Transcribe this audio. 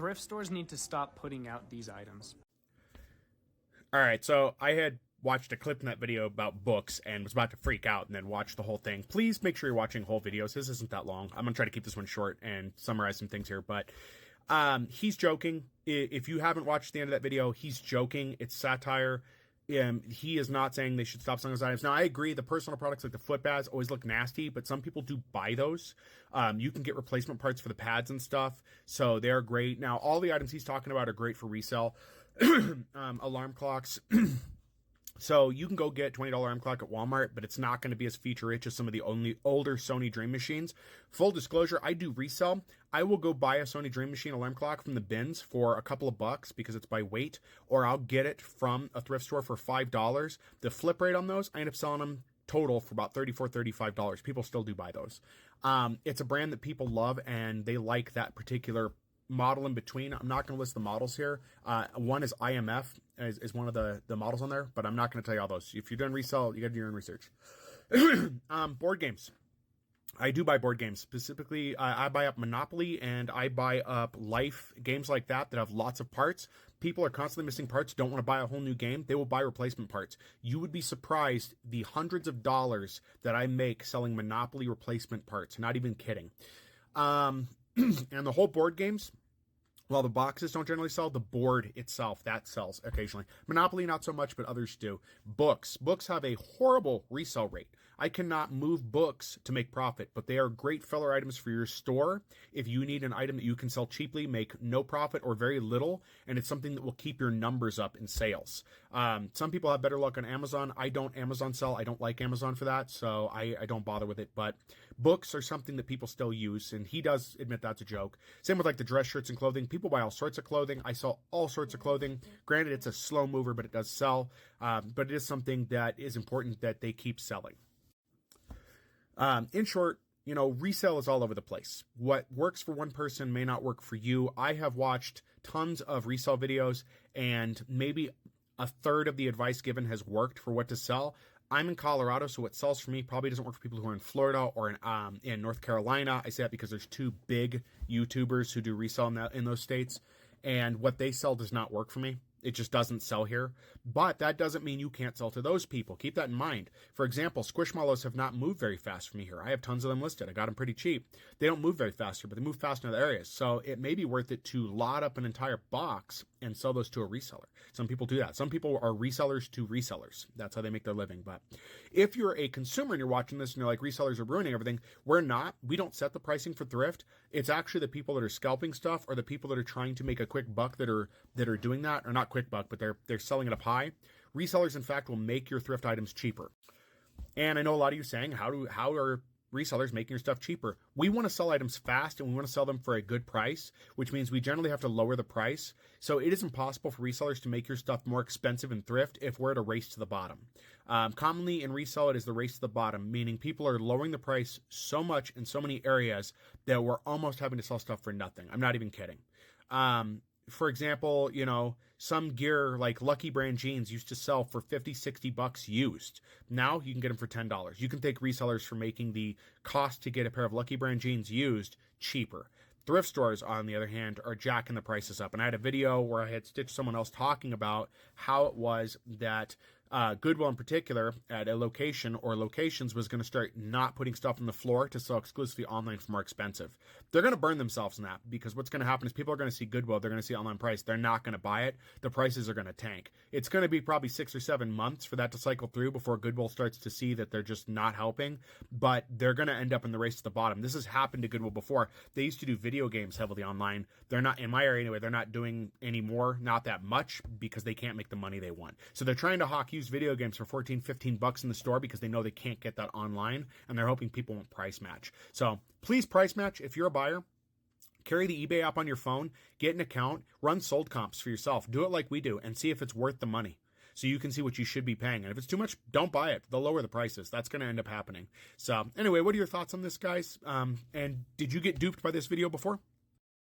Thrift stores need to stop putting out these items. All right, so I had watched a clip in that video about books and was about to freak out and then watch the whole thing. Please make sure you're watching whole videos. This isn't that long. I'm going to try to keep this one short and summarize some things here, but he's joking. If you haven't watched the end of that video, he's joking. It's satire. He is not saying they should stop selling those items. Now, I agree, the personal products like the foot pads always look nasty, but some people do buy those. You can get replacement parts for the pads and stuff, so they're great. Now, all the items he's talking about are great for resale. Alarm clocks. So you can go get $20 alarm clock at Walmart, but it's not going to be as feature-rich as some of the only older Sony Dream Machines. Full disclosure, I do resell. I will go buy a Sony Dream Machine alarm clock from the bins for a couple of bucks because it's by weight, or I'll get it from a thrift store for $5. The flip rate on those, I end up selling them total for about $34, $35. People still do buy those. It's a brand that people love, and they like that particular model in between. I'm not going to list the models here. One is IMF is one of the models on there, but I'm not going to tell you all those. If you're doing resell, you got to do your own research. Board games. I do buy board games. Specifically, I buy up Monopoly and I buy up Life, games like that have lots of parts. People are constantly missing parts, don't want to buy a whole new game. They will buy replacement parts. You would be surprised the hundreds of dollars that I make selling Monopoly replacement parts. Not even kidding. And the whole board games, well, the boxes don't generally sell. The board itself, that sells occasionally. Monopoly, not so much, but others do. Books. Books have a horrible resale rate. I cannot move books to make profit, but they are great filler items for your store. If you need an item that you can sell cheaply, make no profit or very little, and it's something that will keep your numbers up in sales. Some people have better luck on Amazon. I don't Amazon sell. I don't like Amazon for that, so I don't bother with it. But books are something that people still use, and he does admit that's a joke. Same with like the dress shirts and clothing. People buy all sorts of clothing. I sell all sorts of clothing. Granted, it's a slow mover, but it does sell. But it is something that is important that they keep selling. In short, resale is all over the place. What works for one person may not work for you. I have watched tons of resale videos, and maybe a third of the advice given has worked for what to sell. I'm in Colorado, so what sells for me probably doesn't work for people who are in Florida or in North Carolina. I say that because there's two big YouTubers who do resale in those states, and what they sell does not work for me. It just doesn't sell here. But that doesn't mean you can't sell to those people. Keep that in mind. For example, Squishmallows have not moved very fast for me here. I have tons of them listed. I got them pretty cheap. They don't move very fast here, but they move fast in other areas. So it may be worth it to lot up an entire box and sell those to a reseller. Some people do that. Some people are resellers to resellers. That's how they make their living. But if you're a consumer and you're watching this and you're like, resellers are ruining everything, we're not. We don't set the pricing for thrift. It's actually the people that are scalping stuff or the people that are trying to make a quick buck that are doing that, or not quick buck, but they're selling it up high. Resellers, in fact, will make your thrift items cheaper. And I know a lot of you saying, how are resellers making your stuff cheaper? We want to sell items fast, and we want to sell them for a good price, which means we generally have to lower the price. So it is impossible for resellers to make your stuff more expensive in thrift if we're at a race to the bottom. Commonly in resale, it is the race to the bottom, meaning people are lowering the price so much in so many areas that we're almost having to sell stuff for nothing. I'm not even kidding. For example, some gear like Lucky Brand jeans used to sell for $50-$60 used. Now you can get them for $10. You can thank resellers for making the cost to get a pair of Lucky Brand jeans used cheaper. Thrift stores, on the other hand, are jacking the prices up. And I had a video where I had stitched someone else talking about how it was that Goodwill in particular at a location or locations was going to start not putting stuff on the floor to sell exclusively online for more expensive. They're going to burn themselves in that, because what's going to happen is people are going to see Goodwill, they're going to see online price, they're not going to buy it, the prices are going to tank. It's going to be probably 6 or 7 months for that to cycle through before Goodwill starts to see that they're just not helping, but they're going to end up in the race to the bottom. This has happened to Goodwill before. They used to do video games heavily online. They're not, in my area anyway, they're not doing anymore, not that much, because they can't make the money they want. So they're trying to hawk used video games for $14-$15 in the store because they know they can't get that online, and they're hoping people won't price match. So please price match. If you're a buyer, carry the eBay app on your phone, get an account, run sold comps for yourself. Do it like we do and see if it's worth the money, so you can see what you should be paying. And if it's too much, don't buy it. They'll lower the prices. That's going to end up happening. So anyway, what are your thoughts on this, guys? And did you get duped by this video before?